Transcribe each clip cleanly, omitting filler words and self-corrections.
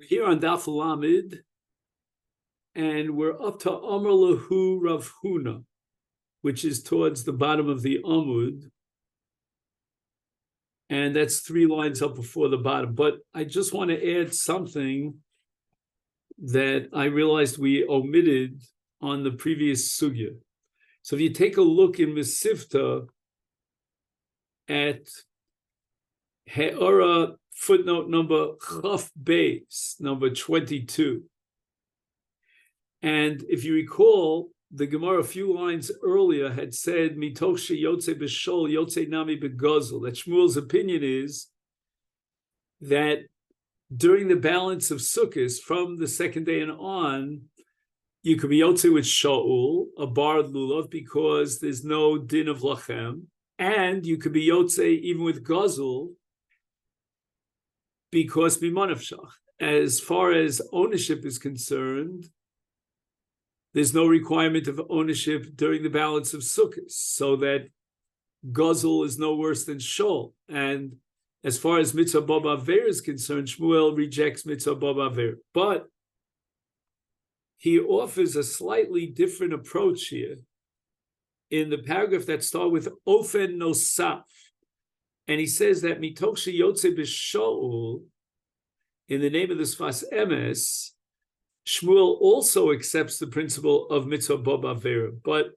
Here on Daf Lamed, and we're up to Amar Lahu Rav Huna, which is towards the bottom of the Amud, and that's 3 lines up before the bottom. But I just want to add something that I realized we omitted on the previous sugya. So if you take a look in Masechet at He'ora footnote number Chaf Beis, number 22. And if you recall, the Gemara a few lines earlier had said, Mitoch sheyotze b'shol, yotze nami b'gozel. That Shmuel's opinion is that during the balance of Sukkot, from the second day and on, you could be yotze with Shaul, a barred lulav, because there's no din of lachem, and you could be yotze even with gozel, because mimanavshach. As far as ownership is concerned, there's no requirement of ownership during the balance of Sukkot, so that gozel is no worse than shol. And as far as mitzvah baba aver is concerned, Shmuel rejects mitzvah baba aver. But he offers a slightly different approach here in the paragraph that starts with ofen nosaf. And he says that mitoch sheyotze b'shaul, in the name of the Sfas Emes, Shmuel also accepts the principle of mitzvah baba avera, but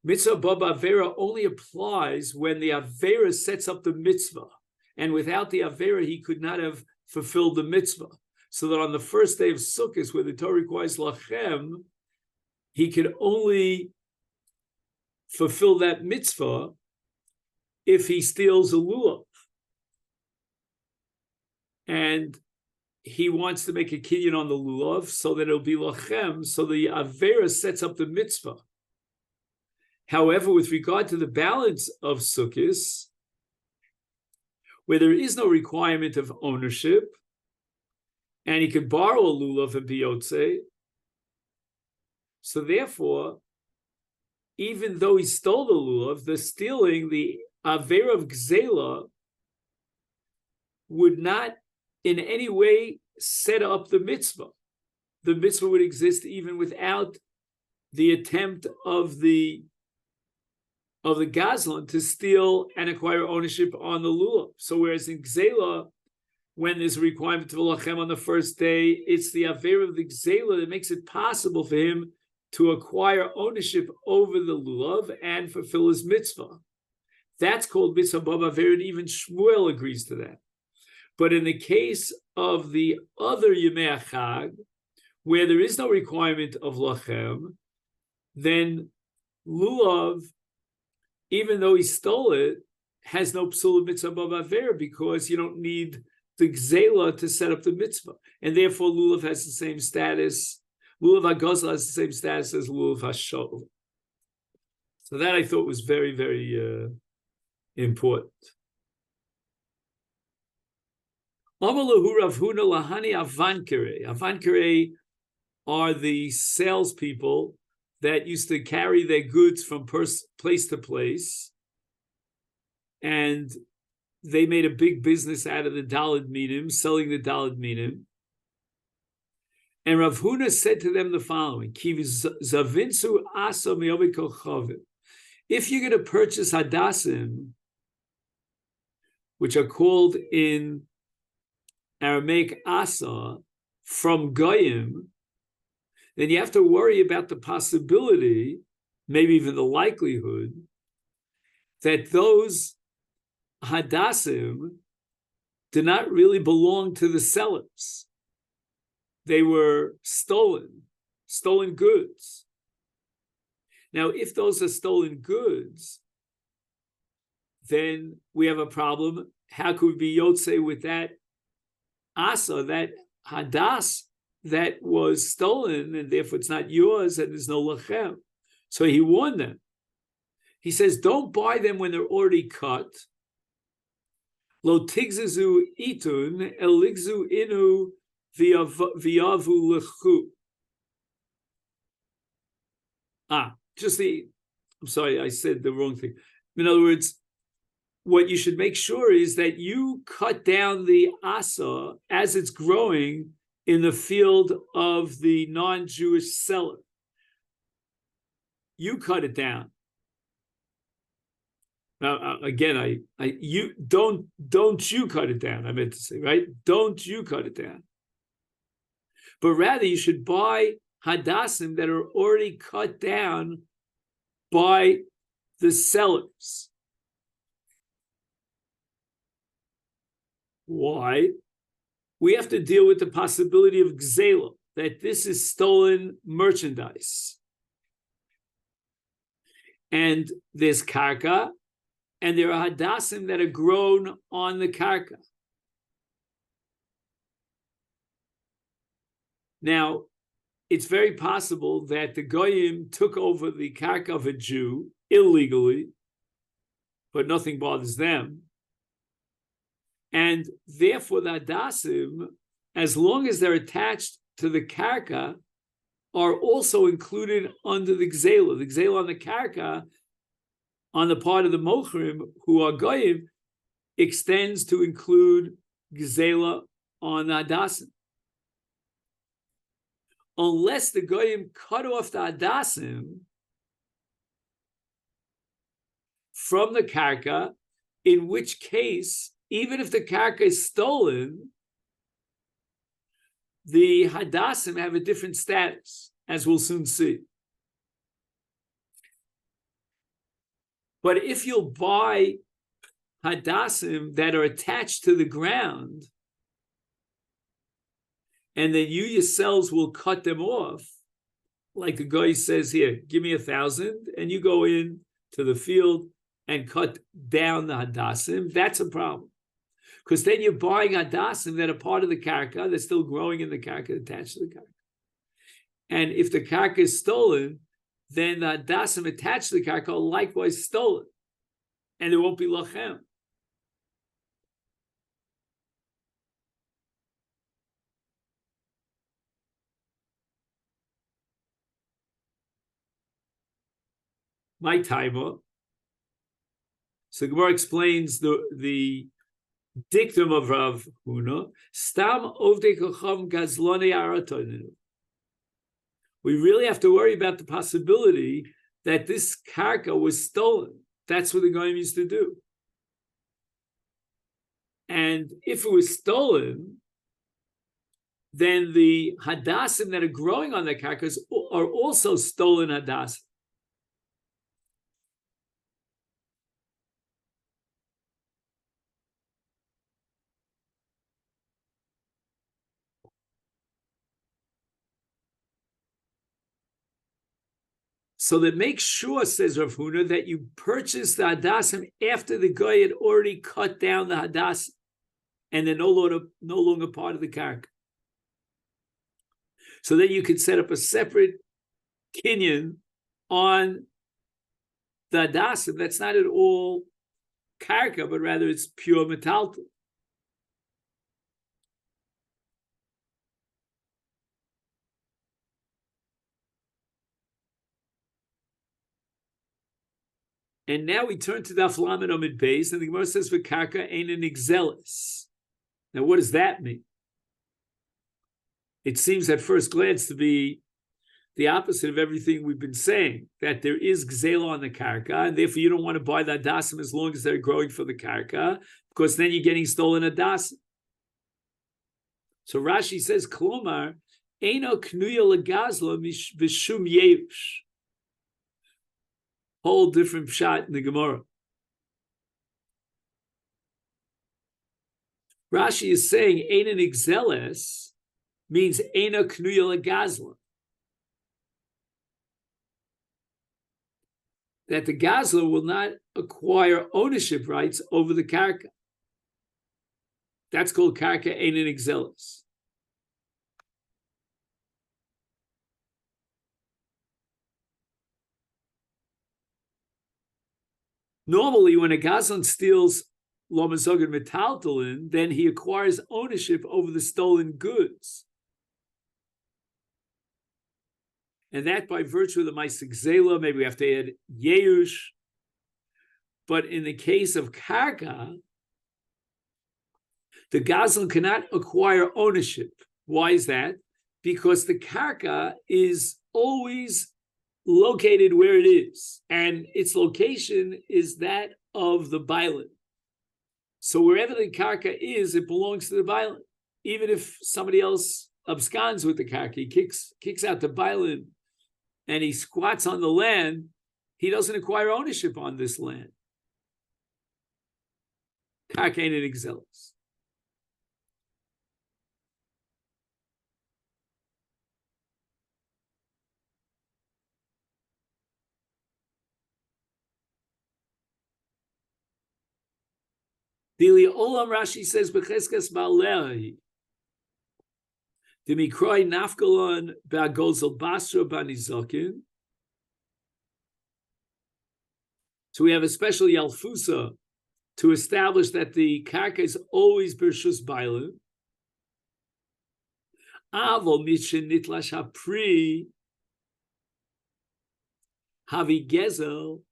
mitzvah baba avera only applies when the avera sets up the mitzvah, and without the avera he could not have fulfilled the mitzvah. So that on the first day of Sukkot, where the Torah requires lachem, he could only fulfill that mitzvah if he steals a lulav. And he wants to make a kinyan on the lulav so that it'll be lachem, so the avera sets up the mitzvah. However, with regard to the balance of Sukkot, where there is no requirement of ownership, and he could borrow a lulav and be yotze, so therefore, even though he stole the lulav, the stealing, the avera of gzela, would not in any way set up the mitzvah. The mitzvah would exist even without the attempt of the gazlan to steal and acquire ownership on the lulav. So whereas in gzela, when there's a requirement of lachem on the first day, it's the avera of the gzela that makes it possible for him to acquire ownership over the lulav and fulfill his mitzvah. That's called mitzvah baba avera, and even Shmuel agrees to that. But in the case of the other Yemei Chag, where there is no requirement of lachem, then lulav, even though he stole it, has no psul of mitzvah baba avera, because you don't need the gzela to set up the mitzvah, and therefore lulav has the same status. Lulav hagazal has the same status as lulav hashol. So that I thought was very, very important. Amalahu Rav Huna lahani avankere. Avankere are the salespeople that used to carry their goods from place to place, and they made a big business out of the daled minim, selling the daled minim. And Rav Huna said to them the following: Ki zavinsu asa miyomi kochavim. If you're going to purchase hadassim, which are called in Aramaic asa, from goyim, then you have to worry about the possibility, maybe even the likelihood, that those hadassim do not really belong to the sellers. They were stolen goods. Now, if those are stolen goods, then we have a problem. How could we be yotze with that asa, that hadas that was stolen, and therefore it's not yours, and there's no lachem? So he warned them. He says, don't buy them when they're already cut. Lo tigzazu itun eligzu inu viavu lechu. I'm sorry, I said the wrong thing. In other words, what you should make sure is that you cut down the asa as it's growing in the field of the non-Jewish seller. You cut it down. Now, again, you don't you cut it down, I meant to say, right? Don't you cut it down. But rather, you should buy hadassim that are already cut down by the sellers. Why? We have to deal with the possibility of gzela, that this is stolen merchandise. And there's karka, and there are hadassim that are grown on the karka. Now, it's very possible that the goyim took over the karka of a Jew illegally, but nothing bothers them. And therefore, the hadassim, as long as they're attached to the karka, are also included under the gzela. The gzela on the karka, on the part of the mochrim, who are goyim, extends to include gzela on the hadassim. Unless the goyim cut off the hadassim from the karka, in which case, even if the karka is stolen, the hadassim have a different status, as we'll soon see. But if you'll buy hadassim that are attached to the ground, and then you yourselves will cut them off, like the guy says here, give me 1,000, and you go in to the field and cut down the hadassim, that's a problem. Because then you're buying hadassim that are part of the karka, they're still growing in the karka, attached to the karka. And if the karka is stolen, then the hadassim attached to the karka are likewise stolen. And there won't be lachem. My timer. So the Gemara explains the dictum of Rav Huna. Stam ovdei kochav gazlonei aratonenu. We really have to worry about the possibility that this karka was stolen. That's what the goyim used to do. And if it was stolen, then the hadassim that are growing on the karkas are also stolen hadassim. So that makes sure, says Rav Huna, that you purchase the hadassim after the guy had already cut down the hadassim, and they're no longer part of the karka. So then you could set up a separate kinyan on the hadassim that's not at all karka, but rather it's pure metaltal. And now we turn to Daf Lamed Amid Beis, and the Gemara says, "V'karka ein an exelis." Now, what does that mean? It seems at first glance to be the opposite of everything we've been saying, that there is gzela on the karka, and therefore you don't want to buy the hadassim as long as they're growing for the karka, because then you're getting stolen hadassim. So Rashi says, "Klomar eino knuya legazlo v'shum yeush." Whole different shot in the Gemara. Rashi is saying "ein an exeles" means "eina knuya legazla," that the gazla will not acquire ownership rights over the karka. That's called karka ein an exeles. Normally, when a gazlan steals lo mezoged metaltalin, then he acquires ownership over the stolen goods. And that by virtue of the Masechet Zela, maybe we have to add Yeush. But in the case of karka, the gazlan cannot acquire ownership. Why is that? Because the karka is always located where it is, and its location is that of the bailan. So wherever the karka is, it belongs to the bailan. Even if somebody else absconds with the karka, he kicks out the bailan, and he squats on the land, he doesn't acquire ownership on this land. Karka ain't an exelis. Dili Olam, Rashi says, Becheskas Ba'alehi. Demikroi Nafgalon Ba'gozel Basra Banizokin. So we have a special Yalfusa to establish that the karka is always Bershus Bailu. Avo Mishin Nitlash Hapri Havi Gezel.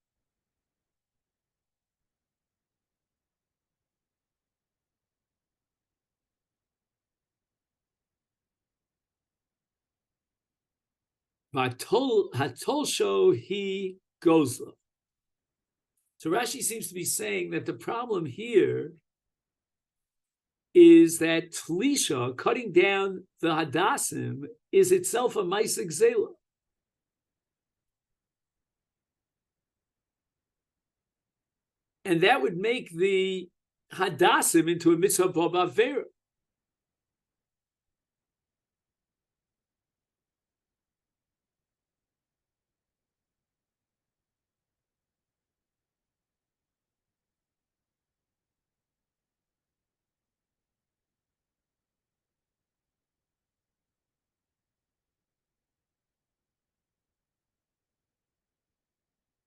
Hatolsho he goes. So Rashi seems to be saying that the problem here is that Tlisha, cutting down the Hadassim, is itself a Maisik Zela. And that would make the Hadassim into a Mitzvah B'Avera.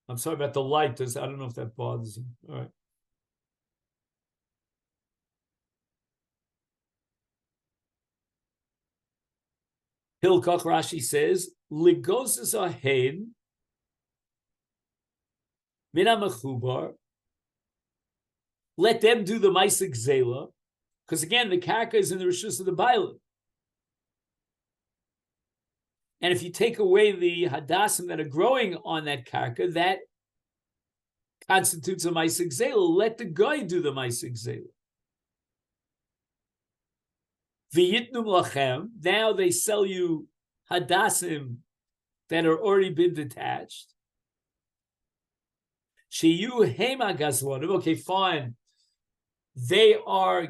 I'm sorry about the light. I don't know if that bothers you. All right. Hilkach Rashi says, Ligoses ahen mina mechubar. Let them do the Maisik Zela, because again, the karka is in the rishus of the bailam. And if you take away the hadassim that are growing on that karka, that constitutes a Maisik Zela. Let the guy do the Maisik Zela. V'yitnum lachem. Now they sell you hadassim that are already been detached. Sheyu hema gazlonim. Okay, fine. They are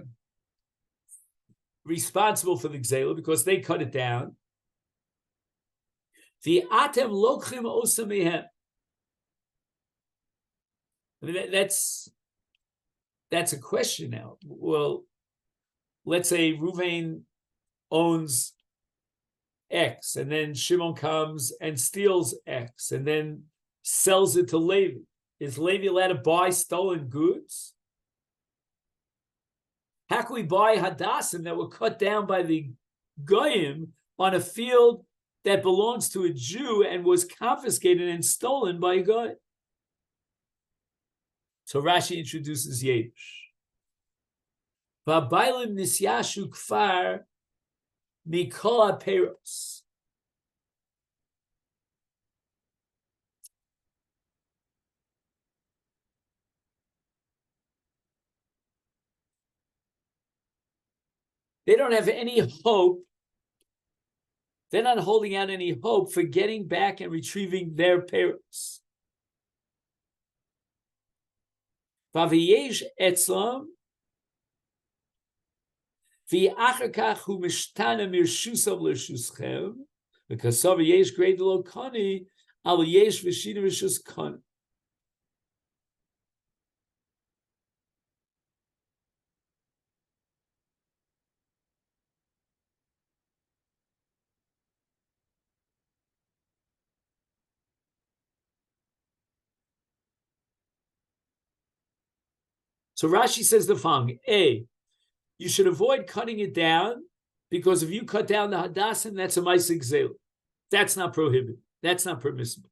responsible for the gzela because they cut it down. The atem lokchim osamehem. I mean, that's a question now. Well, let's say Ruvain owns X, and then Shimon comes and steals X, and then sells it to Levi. Is Levi allowed to buy stolen goods? How can we buy hadassim that were cut down by the goyim on a field that belongs to a Jew and was confiscated and stolen by a goy? So Rashi introduces Yerush. V'abailim nisyashu kfar mikol haperos. They don't have any hope. They're not holding out any hope for getting back and retrieving their parents. Vaviyesh etzlam v'achar kach hu mishtana mirshusav l'shuschem because vaviyesh grade lo kani al yesh v'shina v'shus kani. So Rashi says the following: A, you should avoid cutting it down because if you cut down the hadassim, that's a Maisik Zela. That's not prohibited. That's not permissible.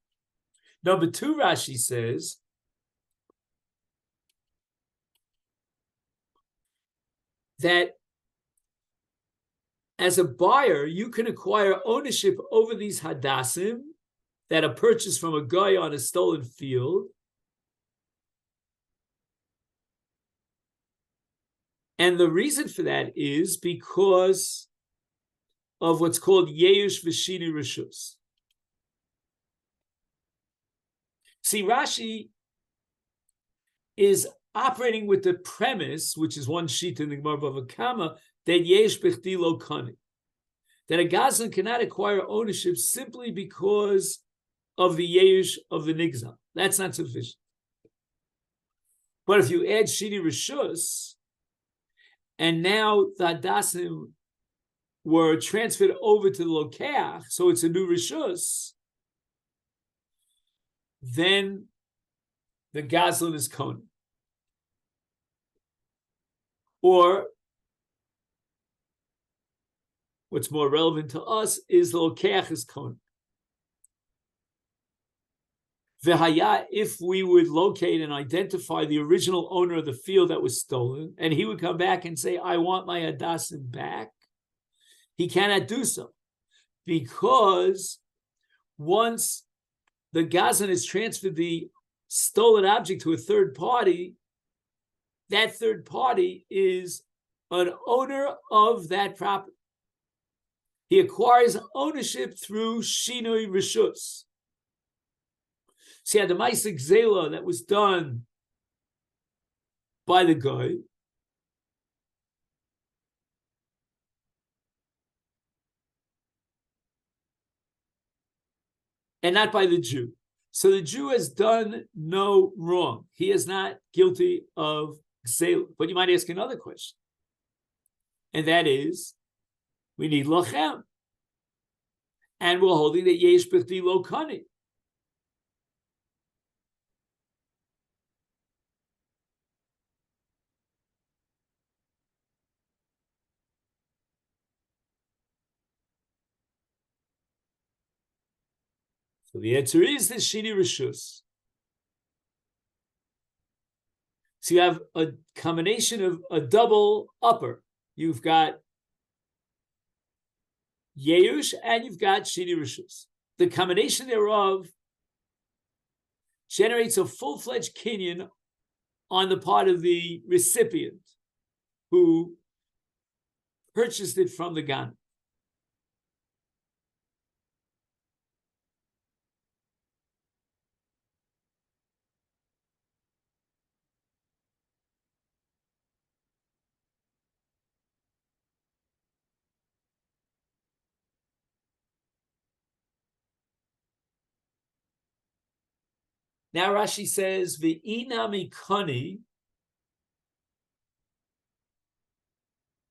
Number two, Rashi says that as a buyer, you can acquire ownership over these hadassim that are purchased from a guy on a stolen field. And the reason for that is because of what's called Yeush V'Shini Rishus. See, Rashi is operating with the premise, which is one sheet in the Gemara Bava Kama, that Yesh Bechdi Lo Kani, that a Gazlan cannot acquire ownership simply because of the Yeush of the Nigzal. That's not sufficient. But if you add Shini Rishus, and now the Hadassim were transferred over to the Lokeach, so it's a new Rishus, then the Gazlan is Koni. Or, what's more relevant to us is the Lokeach is Koni. V'haya, if we would locate and identify the original owner of the field that was stolen, and he would come back and say, I want my Hadassim back, he cannot do so. Because once the Gazlan has transferred the stolen object to a third party, that third party is an owner of that property. He acquires ownership through Shinui Rishus. See, the Masechet Zela that was done by the guy, and not by the Jew. So the Jew has done no wrong. He is not guilty of Zela. But you might ask another question. And that is, we need Lochem. And we're holding that Yesh Bechdi Lo Kani. So the answer is the Shini Rishus. So you have a combination of a double upper. You've got Yeush and you've got Shini Rishus. The combination thereof generates a full-fledged kinyan on the part of the recipient who purchased it from the Gan. Now Rashi says, V'inami kani.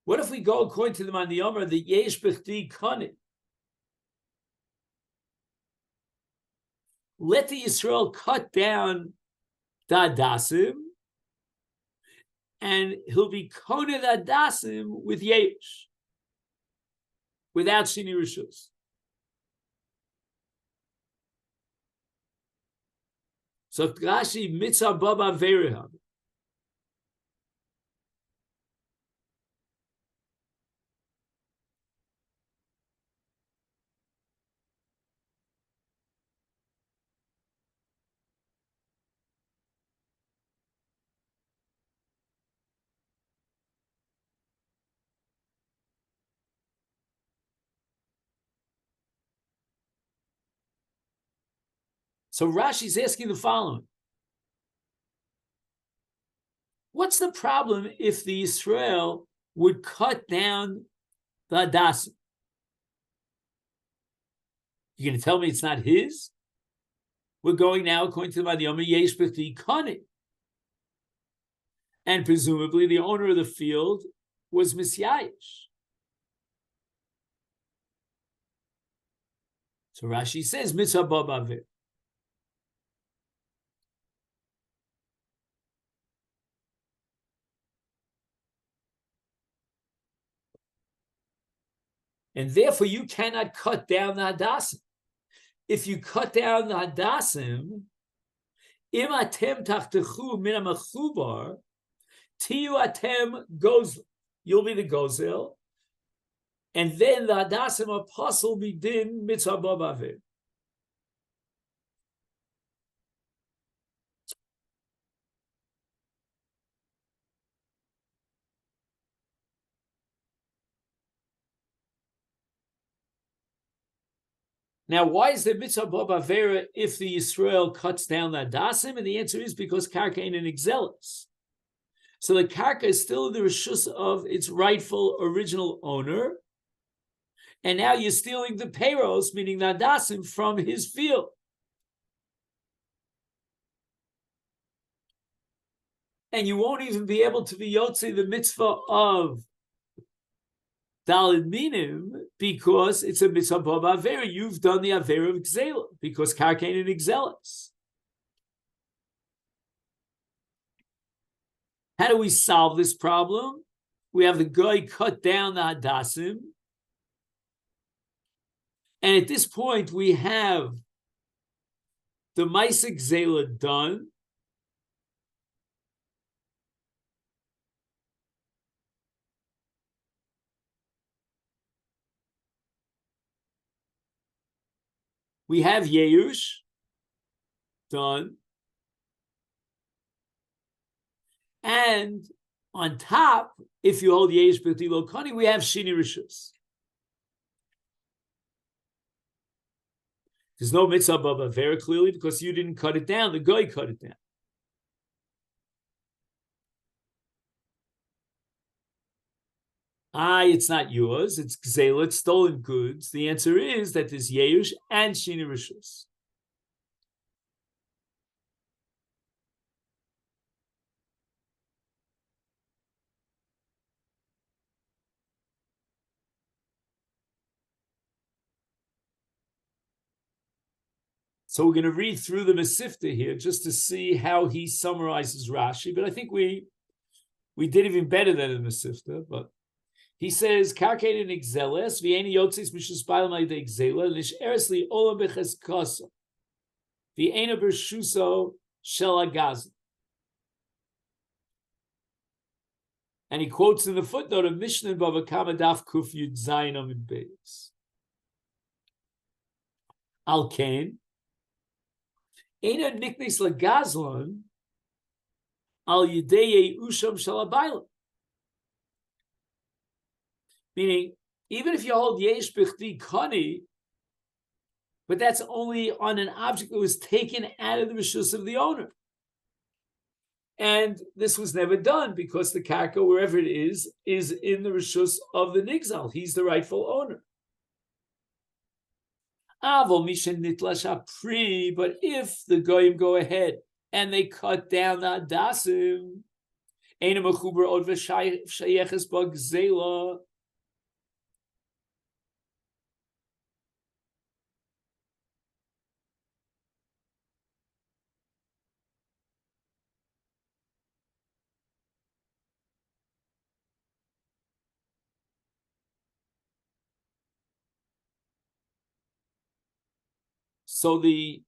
What if we go according to the Mandiyamar, the Yesh Bechdi Kani? Let the Yisrael cut down the Hadassim, and he'll be Kone the Hadassim with Yesh, without Shini Rishus. So Rashi mitzvah baba veriham. So Rashi's asking the following. What's the problem if the Yisrael would cut down the Hadassim? You're going to tell me it's not his? We're going now according to the Madhyama Yesh Bechdi Kani. And presumably the owner of the field was Misyayish. So Rashi says, Mitzvah B'Avir. And therefore, you cannot cut down the Hadassim. If you cut down the Hadassim, im atem tachtechu min ha'mechubar, tiyu atem gozel. You'll be the gozel, And then the Hadassim apostle bidin mitzvah b'aver. Now, why is there mitzvah b'avera if the Yisrael cuts down the Hadassim? And the answer is because karka ain't an exelis. So the karka is still in the reshus of its rightful original owner, and now you're stealing the peiros, meaning the Hadassim, from his field. And you won't even be able to be yotze the mitzvah of Dalid Minim because it's a mitzvah b'avera. You've done the avera of gzela because karka ain't an exelis. How do we solve this problem? We have the guy cut down the Hadassim. And at this point, we have the Masechet Zela done. We have Yeush done. And on top, if you hold Yeush B'ti Lo Kani, we have Shini Rishus. There's no mitzvah b'avera clearly because you didn't cut it down. The guy cut it down. It's not yours. It's gzela. It's stolen goods. The answer is that there's Yeush and Shini Rishus. So we're going to read through the Masifta here just to see how he summarizes Rashi. But I think we did even better than the Masifta. But he says, "Karkein in exeles v'eni yotzis mishus ba'alam ayde exela nisheres li olam becheskasa v'ena bershuso shel agaz." And he quotes in the footnote of Mishnah Bava Kama Daf Kuf Yud Zayin Amid Beis. Al Kain. Ena niknis lagazlon al yidei usham shalabayla. Meaning, even if you hold yesh bichdi kani, but that's only on an object that was taken out of the rishus of the owner. And this was never done because the karka, wherever it is in the rishus of the nigzal. He's the rightful owner. But if the goyim go ahead and they cut down the Hadassim, so the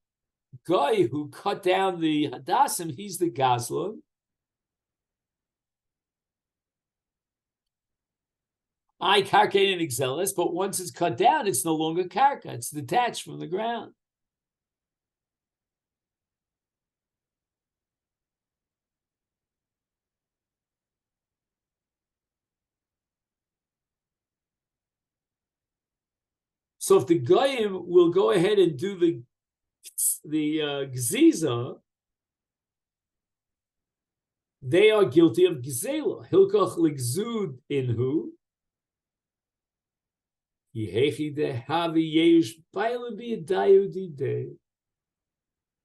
guy who cut down the Hadassim, he's the Gazlan. I karka in exelis, but once it's cut down, it's no longer karka. It's detached from the ground. So if the goyim will go ahead and do the gziza, they are guilty of gzela. Hilkach ligzud inhu. Yehechi dehavi yeish bailam b'yadayu didei.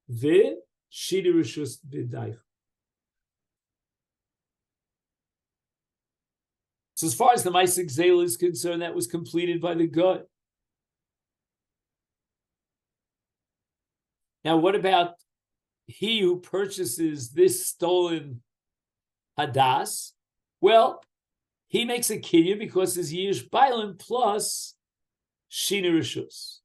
Ve shidi rishus b'dayich. So as far as the Masechet Zela is concerned, that was completed by the guy. Now, what about he who purchases this stolen hadas? Well, he makes a kinyan because his yish bailim plus shina rishus.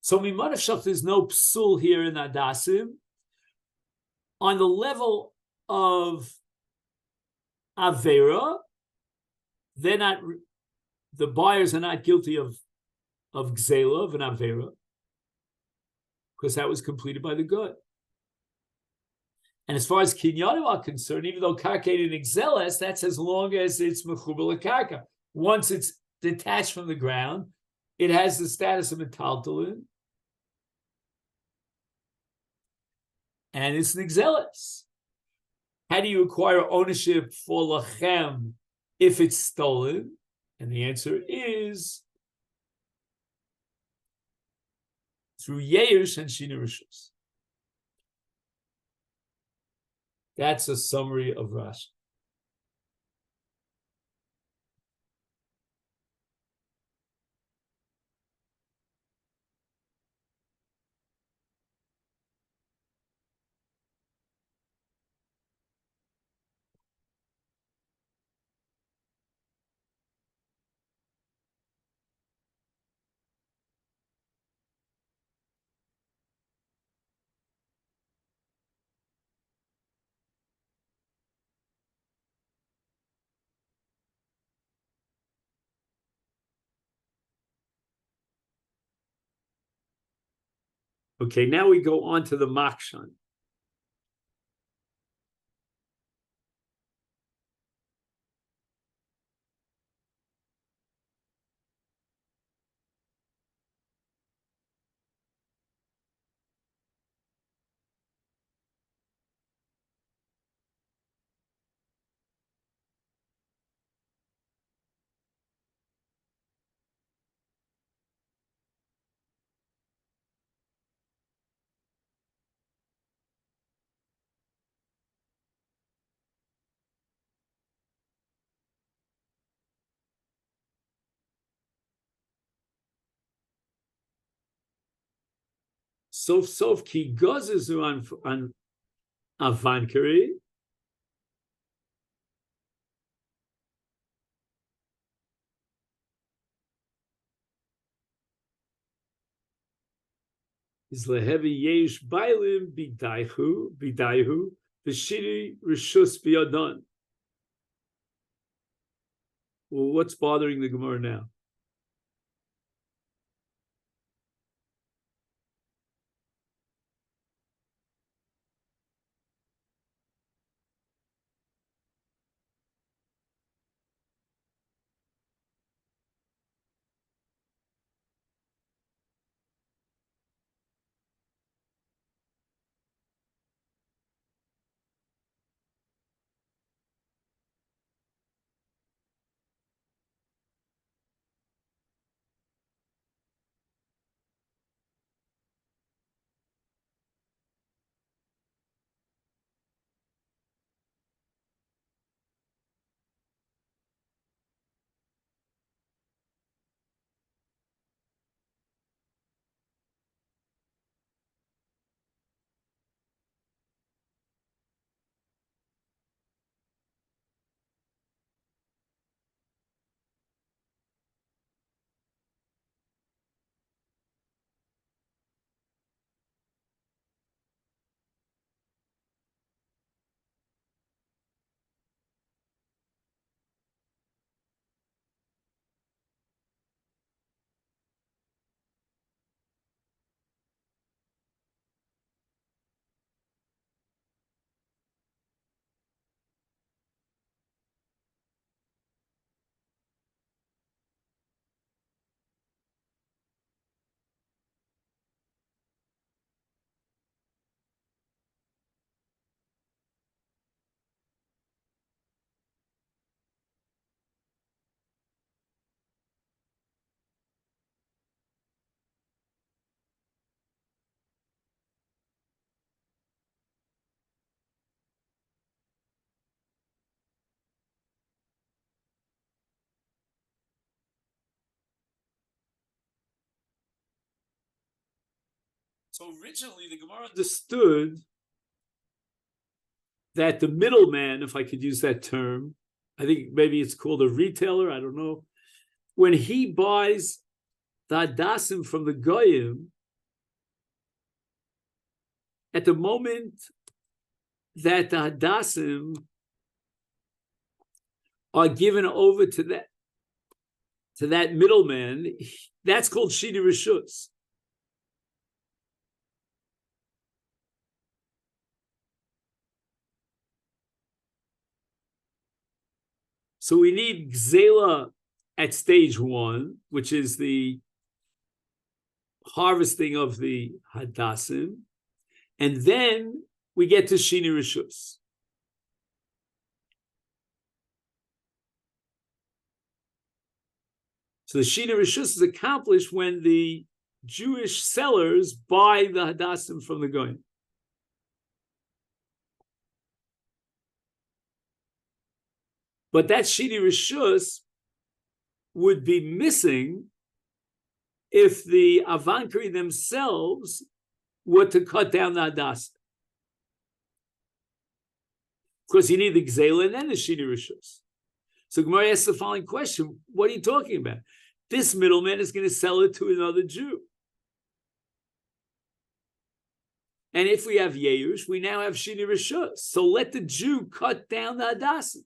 So Mimanashach, there's no psul here in Adasim. On the level of Avera, they're not, the buyers are not guilty of Gzela, of an Avera, because that was completed by the good. And as far as Kinyanim are concerned, even though Karka ain't an Gzeles, that's as long as it's Mechubal Karka. Once it's detached from the ground, it has the status of Metaltalin, and it's an Gzeles. How do you acquire ownership for Lachem if it's stolen? And the answer is through Yeish and Shina Rishus. That's a summary of Rashi. Okay, now we go on to the Makshan. Sof ki gozes on Avankari. Is lehevi yesh bailim bidaihu v'shiri rishus biyadon. Well, what's bothering the Gemara now? So originally the Gemara understood that the middleman, if I could use that term, I think maybe it's called a retailer, I don't know, when he buys the Adasim from the Goyim, at the moment that the Hadassim are given over to that middleman, that's called Shidi Rishus. So we need Gzela at stage 1, which is the harvesting of the Hadassim, and then we get to Shini Rishus. So the Shini Rishus is accomplished when the Jewish sellers buy the Hadassim from the Goyim. But that Shini Rishus would be missing if the Avankari themselves were to cut down the Hadassim. Of course, you need the Gzela and then the Shini Rishus. So Gemara asks the following question: what are you talking about? This middleman is going to sell it to another Jew. And if we have Yeush, we now have Shini Rishus. So let the Jew cut down the Hadassim.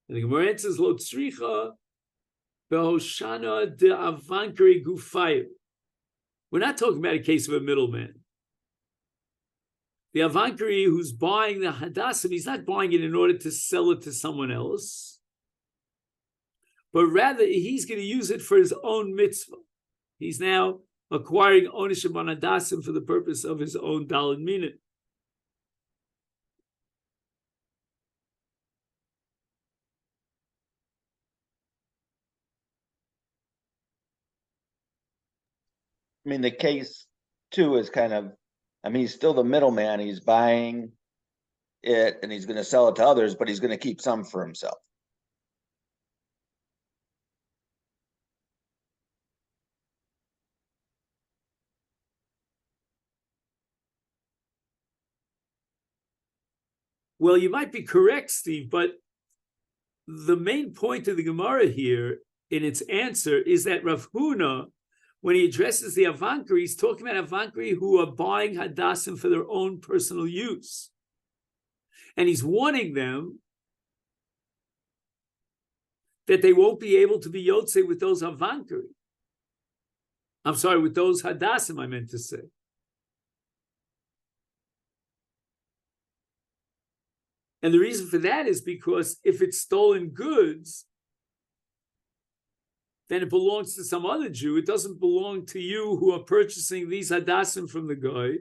And the Gemara answers, Lo tzricha behoshana de avankari gufayu. We're not talking about a case of a middleman. The avankari who's buying the Hadassim, he's not buying it in order to sell it to someone else, but rather he's going to use it for his own mitzvah. He's now acquiring ownership on Hadassim for the purpose of his own daled minyan. I mean, the case too is kind of, I mean, he's still the middleman. He's buying it and he's going to sell it to others, but he's going to keep some for himself. Well, you might be correct, Steve, but the main point of the Gemara here in its answer is that Rav Huna, when he addresses the Avankari, he's talking about Avankari who are buying Hadassim for their own personal use. And he's warning them that they won't be able to be Yotze with those Avankari. I'm sorry, with those Hadassim, I meant to say. And the reason for that is because if it's stolen goods, then it belongs to some other Jew. It doesn't belong to you who are purchasing these Hadassim from the guy.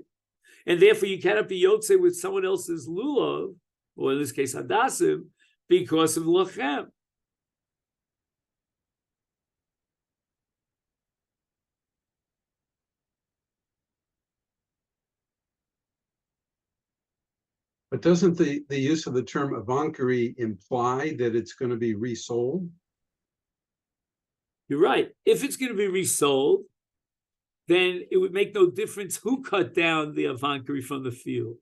And therefore you cannot be Yotze with someone else's Lulav, or in this case Hadassim, because of Lachem. But doesn't the use of the term avankari imply that it's going to be resold? You're right. If it's going to be resold, then it would make no difference who cut down the avankari from the field.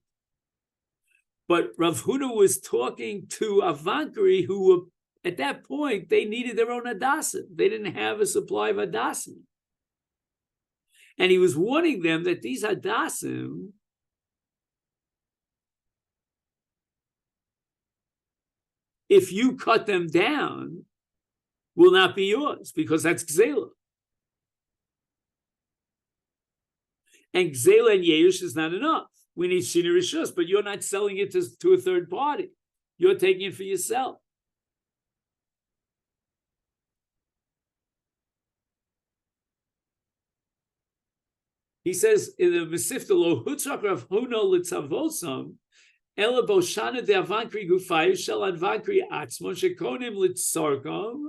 But Rav Huna was talking to avankari who were, at that point, they needed their own Hadassim. They didn't have a supply of Hadassim. And he was warning them that these Hadassim, if you cut them down, will not be yours, because that's Gzela. And Gzela and Yeush is not enough. We need Shini Rishus, but you're not selling it to a third party. You're taking it for yourself. He says in the Masechet Lo Hutzak Rav Huna Litzavosam, Ela Boshana de Avankri Gufayu Shel Avankri Atzmo Shekonim Litzarkam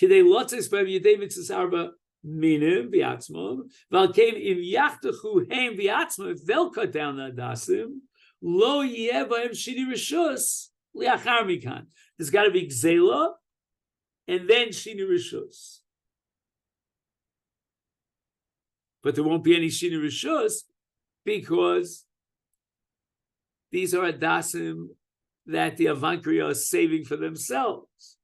Kidei Lotzes Bev Yedei Mitzvahs Arba Minim Biatzmom Valkein Im Yachtachu Heim Biatzmom. If they'll cut down the Hadassim, Lo Yeh Bahem Shini Rishus Liachar Mikan. There's got to be Gzela and then Shini Rishus. But there won't be any Shini Rishus because these are adasim that the Avankri are saving for themselves.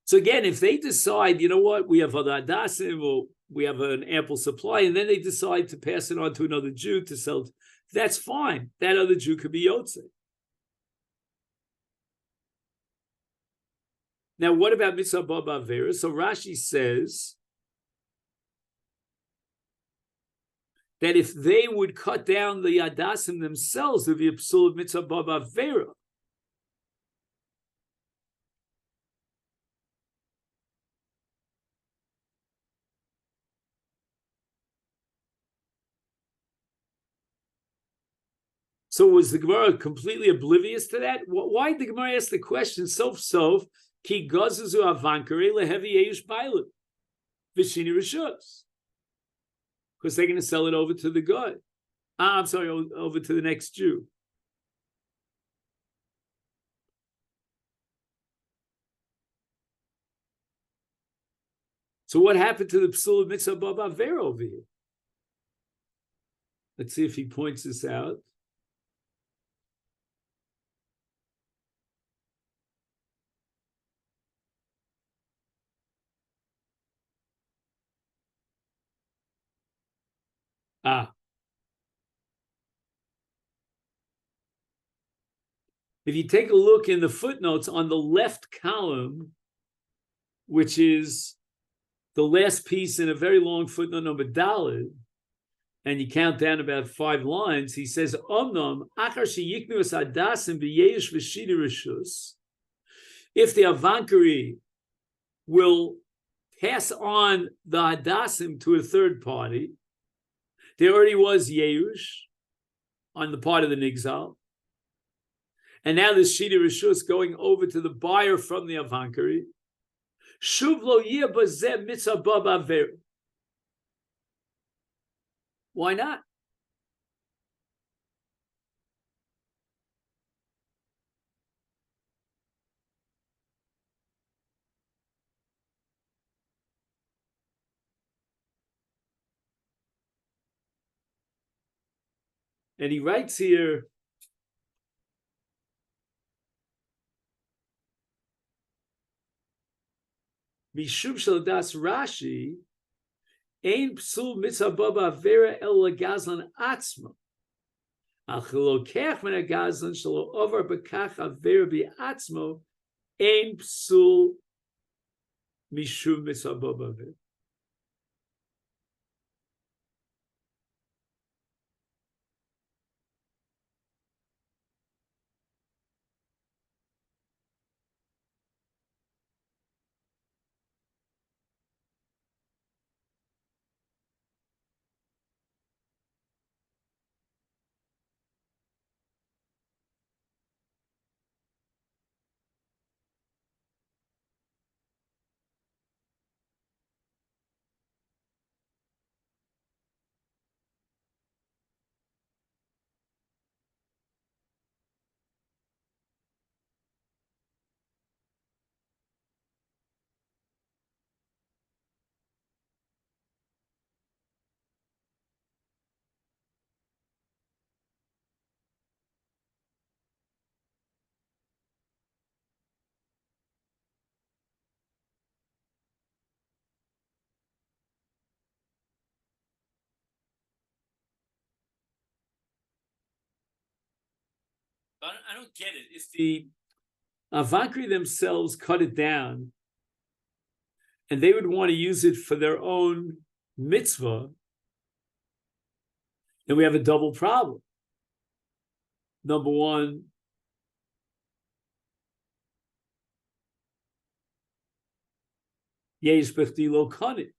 So again, if they decide, you know what, we have other adasim, or we have an ample supply, and then they decide to pass it on to another Jew to sell, that's fine. That other Jew could be Yotze. Now, what about mitzvah baba avera? So Rashi says that if they would cut down the adasim themselves, there'd be a psul of mitzvah baba avera. So was the Gemara completely oblivious to that? Why did the Gemara ask the question, sof, ki gazazu avankare lehevi eish bailu, v'shini rishus? Because they're going to sell it over to the guy. I'm sorry, over to the next Jew. So what happened to the psul of mitzvah baba avera over here? Let's see if he points this out. If you take a look in the footnotes on the left column, which is the last piece in a very long footnote number Daled, and you count down about 5 lines, he says, Omnom, achar sheyiknu es adasim b'yesh v'shida rishus, if the Avankari will pass on the adasim to a third party, there already was Yerush on the part of the Nigzal, and now this Shida Rishus going over to the buyer from the Avankari. Shuv lo yeh bazeh mitzvah baba avera. Why not? And he writes here, Mishum shel das Rashi, ein psul mitzvah baba avera el legazlan atzma. Al chilokech min agazlan shelo over bekach avera biatzmo, ein psul mishum mitzvah baba avera. I don't get it. If the Avankri themselves cut it down and they would want to use it for their own mitzvah, then we have a double problem. Number one, yesh bechdi lo kanit.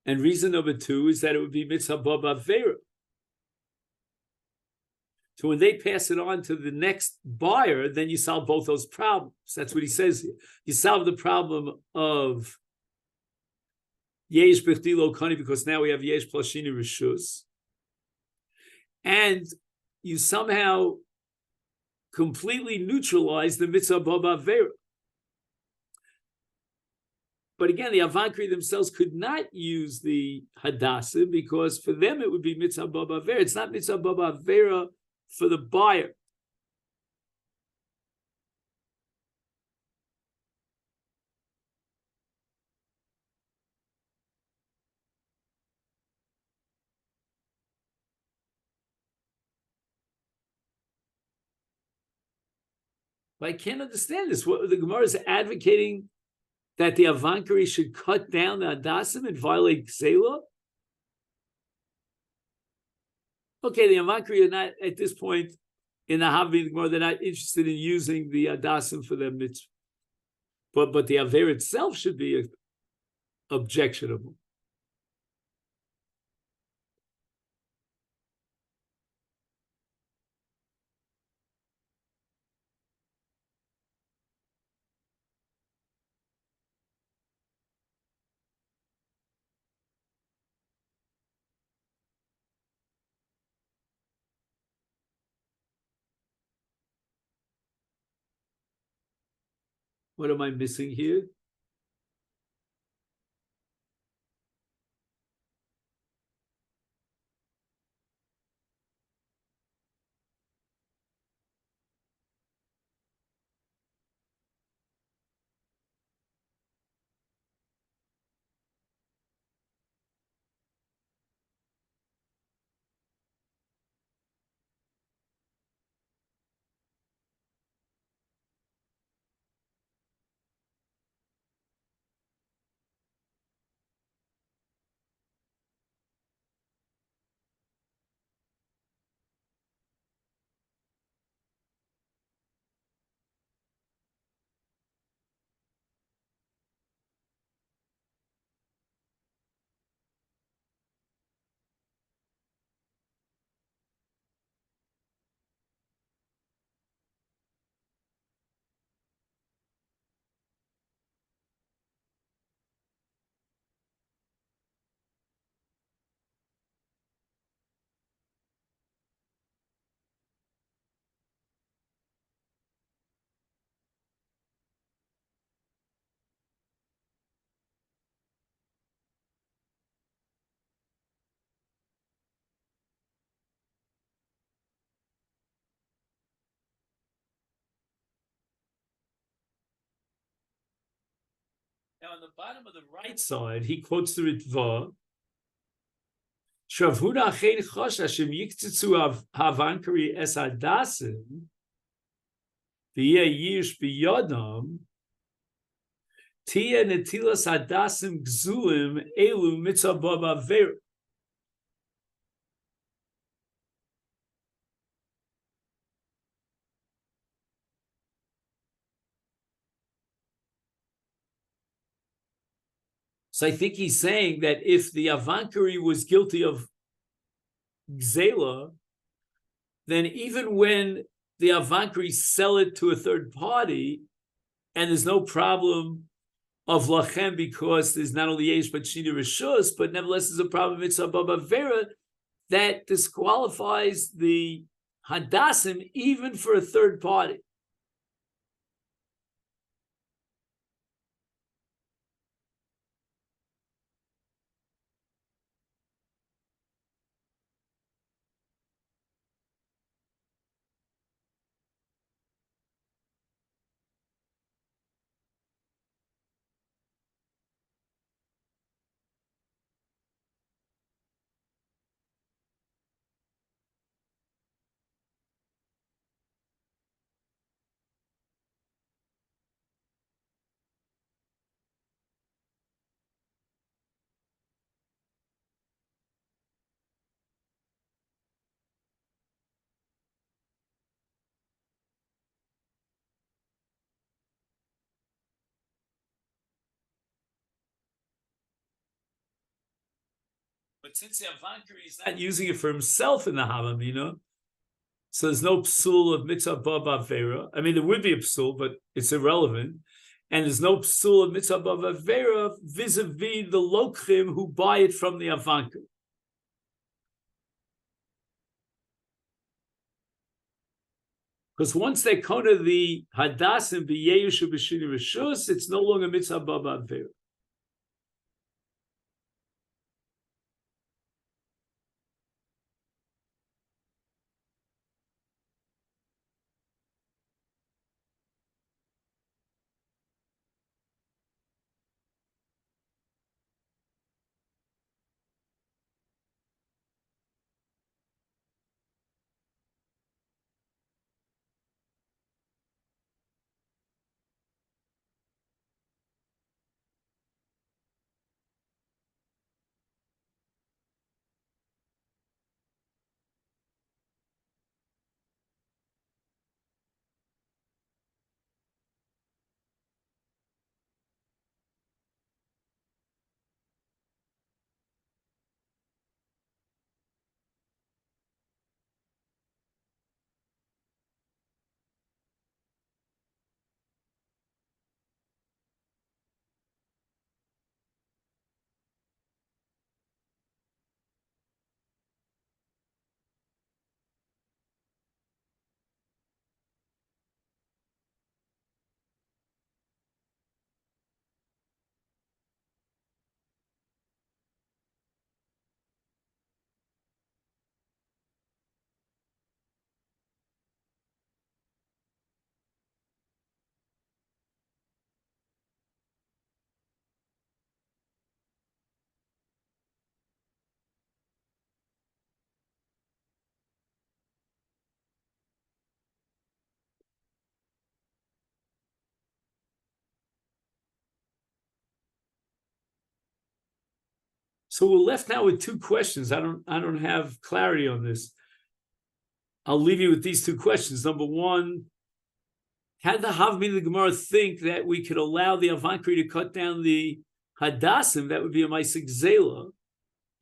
And reason number two is that it would be mitzvah baba avera So when they pass it on to the next buyer, then you solve both those problems. That's what he says here. You solve the problem of yesh b'chdi lo kani, because now we have yesh plus shini rishus, and you somehow completely neutralize the mitzvah baba vera. But again, the Avankri themselves could not use the Hadassah because for them it would be mitzvah baba vera. It's not mitzvah baba vera for the buyer. But I can't understand this. What the Gemara is advocating, that the Avankari should cut down the Hadassim and violate Gzela? Okay, the Avankari are not, at this point, in the Havim Gemara, they're not interested in using the Hadassim for their mitzvah. But the Aver itself should be objectionable. What am I missing here? Now, on the bottom of the right side, he quotes the Ritva. Shavhuna achein chosh Hashem yiktitzu havankari es hadasim v'yeh yish biyodam tia netilas hadasim gzulim elu mitzvah baba vera. So I think he's saying that if the Avankari was guilty of Gzela, then even when the Avankari sell it to a third party, and there's no problem of Lachem because there's not only Yesh but Shini Rishus, but nevertheless there's a problem with Mitzvah Baba Vera, that disqualifies the Hadassim even for a third party. But since the Avankari is not using it for himself in the Havamina, So there's no psul of mitzvah bab avera. I mean, there would be a psul, but it's irrelevant. And there's no psul of mitzvah bab avera vis-a-vis the lokhim who buy it from the avanka. Because once they come to the hadassim b'yeyushu b'shini rishus, it's no longer mitzvah bab avera. So we're left now with two questions. I don't have clarity on this. I'll leave you with these two questions. Number one, had the Havmina the Gemara think that we could allow the Avankri to cut down the Hadassim? That would be a Maisik Zela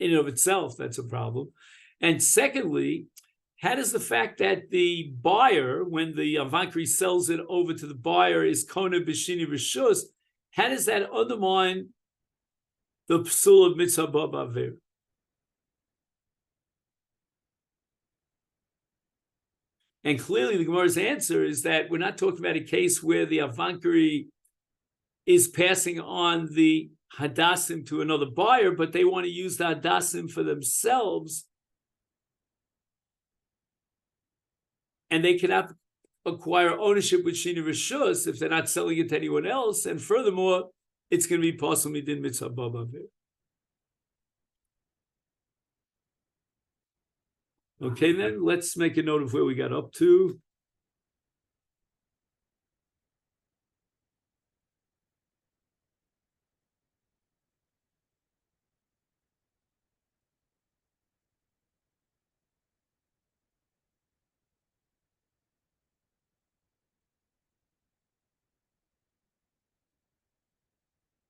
in and of itself. That's a problem. And secondly, how does the fact that the buyer, when the Avankri sells it over to the buyer, is Kona Bishini Rishus, how does that undermine the psul of mitzvah bab avera? And clearly the Gemara's answer is that we're not talking about a case where the avankari is passing on the hadassim to another buyer, but they want to use the hadassim for themselves, and they cannot acquire ownership with shini rishus if they're not selling it to anyone else. And furthermore, it's going to be possible midin mitzvah bab avera. Okay, then let's make a note of where we got up to.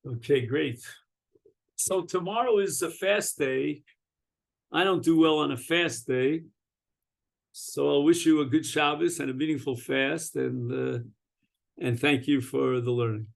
Okay, great. So tomorrow is a fast day. I don't do well on a fast day. So I'll wish you a good Shabbos and a meaningful fast, and thank you for the learning.